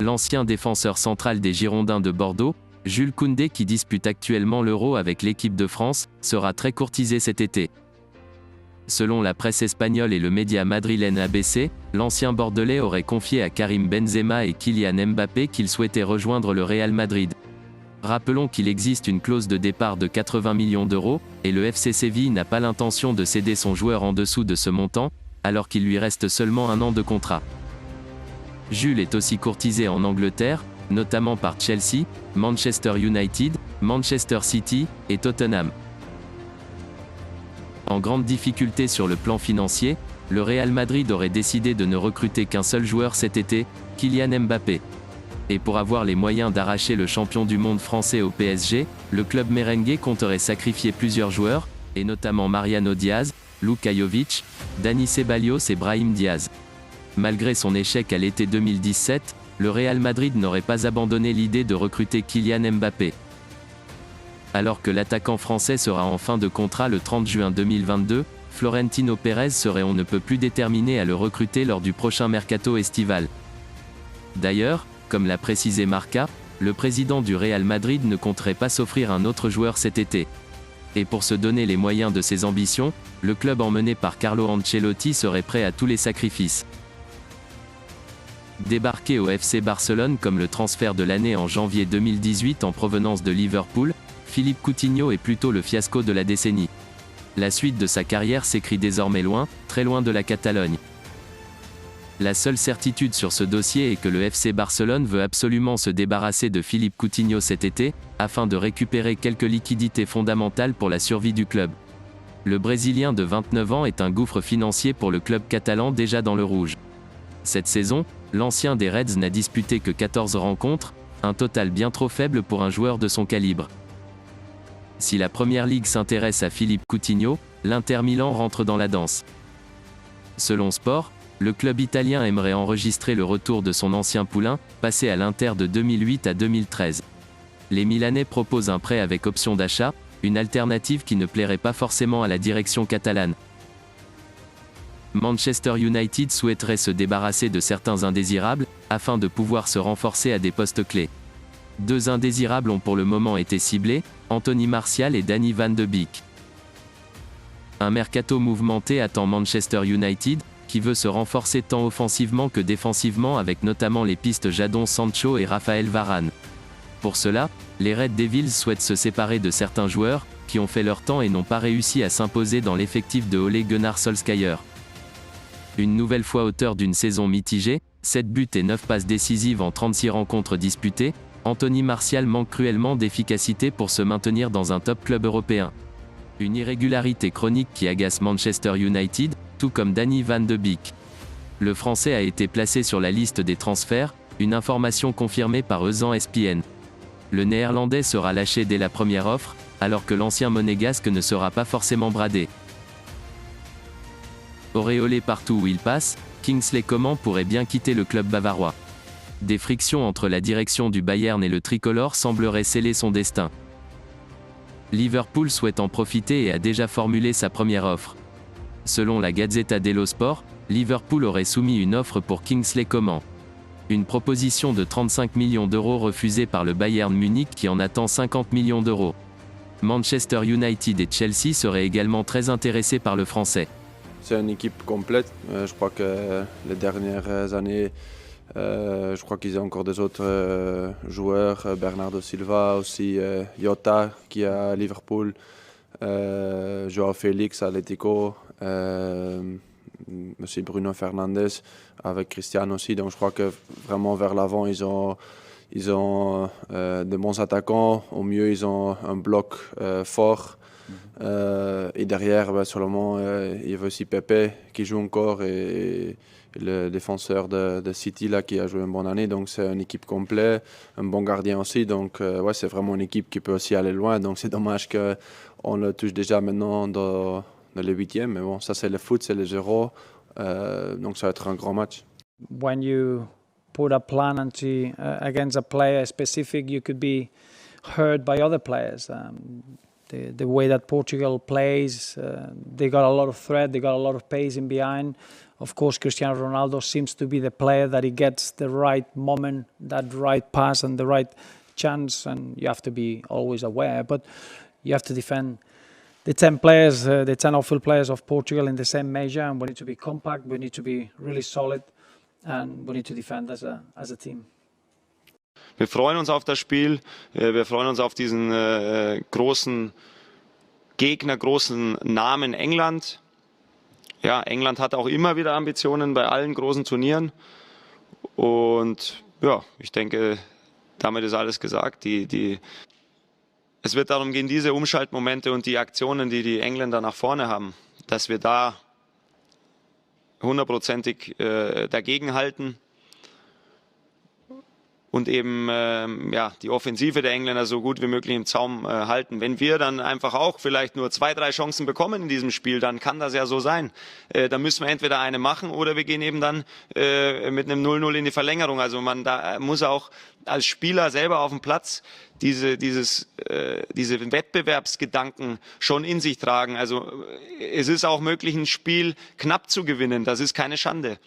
L'ancien défenseur central des Girondins de Bordeaux, Jules Koundé, qui dispute actuellement l'Euro avec l'équipe de France, sera très courtisé cet été. Selon la presse espagnole et le média madrilène ABC, l'ancien Bordelais aurait confié à Karim Benzema et Kylian Mbappé qu'il souhaitait rejoindre le Real Madrid. Rappelons qu'il existe une clause de départ de 80 millions d'euros, et le FC Séville n'a pas l'intention de céder son joueur en dessous de ce montant, alors qu'il lui reste seulement un an de contrat. Jules est aussi courtisé en Angleterre, notamment par Chelsea, Manchester United, Manchester City et Tottenham. En grande difficulté sur le plan financier, le Real Madrid aurait décidé de ne recruter qu'un seul joueur cet été, Kylian Mbappé. Et pour avoir les moyens d'arracher le champion du monde français au PSG, le club merengue compterait sacrifier plusieurs joueurs, et notamment Mariano Diaz, Luka Jovic, Dani Ceballos et Brahim Diaz. Malgré son échec à l'été 2017, le Real Madrid n'aurait pas abandonné l'idée de recruter Kylian Mbappé. Alors que l'attaquant français sera en fin de contrat le 30 juin 2022, Florentino Pérez serait on ne peut plus déterminé à le recruter lors du prochain mercato estival. D'ailleurs, comme l'a précisé Marca, le président du Real Madrid ne compterait pas s'offrir un autre joueur cet été. Et pour se donner les moyens de ses ambitions, le club emmené par Carlo Ancelotti serait prêt à tous les sacrifices. Débarqué au FC Barcelone comme le transfert de l'année en janvier 2018 en provenance de Liverpool, Philippe Coutinho est plutôt le fiasco de la décennie. La suite de sa carrière s'écrit désormais loin, très loin de la Catalogne. La seule certitude sur ce dossier est que le FC Barcelone veut absolument se débarrasser de Philippe Coutinho cet été, afin de récupérer quelques liquidités fondamentales pour la survie du club. Le Brésilien de 29 ans est un gouffre financier pour le club catalan déjà dans le rouge. Cette saison, l'ancien des Reds n'a disputé que 14 rencontres, un total bien trop faible pour un joueur de son calibre. Si la Première Ligue s'intéresse à Philippe Coutinho, l'Inter Milan rentre dans la danse. Selon Sport, le club italien aimerait enregistrer le retour de son ancien poulain, passé à l'Inter de 2008 à 2013. Les Milanais proposent un prêt avec option d'achat, une alternative qui ne plairait pas forcément à la direction catalane. Manchester United souhaiterait se débarrasser de certains indésirables, afin de pouvoir se renforcer à des postes clés. Deux indésirables ont pour le moment été ciblés, Anthony Martial et Danny Van de Beek. Un mercato mouvementé attend Manchester United, qui veut se renforcer tant offensivement que défensivement avec notamment les pistes Jadon Sancho et Raphaël Varane. Pour cela, les Red Devils souhaitent se séparer de certains joueurs, qui ont fait leur temps et n'ont pas réussi à s'imposer dans l'effectif de Ole Gunnar Solskjaer. Une nouvelle fois auteur d'une saison mitigée, 7 buts et 9 passes décisives en 36 rencontres disputées, Anthony Martial manque cruellement d'efficacité pour se maintenir dans un top club européen. Une irrégularité chronique qui agace Manchester United, tout comme Danny Van de Beek. Le Français a été placé sur la liste des transferts, une information confirmée par ESPN. Le Néerlandais sera lâché dès la première offre, alors que l'ancien monégasque ne sera pas forcément bradé. Auréolé partout où il passe, Kingsley Coman pourrait bien quitter le club bavarois. Des frictions entre la direction du Bayern et le tricolore sembleraient sceller son destin. Liverpool souhaite en profiter et a déjà formulé sa première offre. Selon la Gazzetta dello Sport, Liverpool aurait soumis une offre pour Kingsley Coman. Une proposition de 35 millions d'euros refusée par le Bayern Munich qui en attend 50 millions d'euros. Manchester United et Chelsea seraient également très intéressés par le Français. C'est une équipe complète. Je crois que les dernières années, je crois qu'ils ont encore des autres joueurs. Bernardo Silva, aussi Jota qui est à Liverpool, Joao Félix à Atlético, aussi Bruno Fernandes avec Cristiano aussi. Donc je crois que vraiment vers l'avant, ils ont de bons attaquants. Au mieux, ils ont un bloc fort. Et derrière, sur le moment, il y avait aussi Pepe qui joue encore et le défenseur de City là, qui a joué une bonne année. Donc c'est une équipe complète, un bon gardien aussi. Donc c'est vraiment une équipe qui peut aussi aller loin. Donc c'est dommage qu'on le touche déjà maintenant dans les huitièmes. Mais bon, ça c'est le foot, c'est les Euros. Donc ça va être un grand match. When you put a plan against a player specific, you could be hurt by other players. The way that Portugal plays, they got a lot of threat, they got a lot of pace in behind. of course, Cristiano Ronaldo seems to be the player that he gets the right moment, that right pass and the right chance, and you have to be always aware. But you have to defend the 10 players, the 10 outfield players of Portugal in the same measure, and we need to be compact, we need to be really solid, and we need to defend as a team. Wir freuen uns auf das Spiel, wir freuen uns auf diesen großen Gegner, großen Namen England. Ja, England hat auch immer wieder Ambitionen bei allen großen Turnieren und ja, ich denke, damit ist alles gesagt. Es wird darum gehen, diese Umschaltmomente und die Aktionen, die die Engländer nach vorne haben, dass wir da hundertprozentig dagegenhalten und eben ja, die Offensive der Engländer so gut wie möglich im Zaum halten. Wenn wir dann einfach auch vielleicht nur 2, 3 Chancen bekommen in diesem Spiel, dann kann das ja so sein. Dann müssen wir entweder eine machen oder wir gehen eben dann mit einem 0-0 in die Verlängerung. Also da muss auch als Spieler selber auf dem Platz diese Wettbewerbsgedanken schon in sich tragen. Also es ist auch möglich, ein Spiel knapp zu gewinnen. Das ist keine Schande.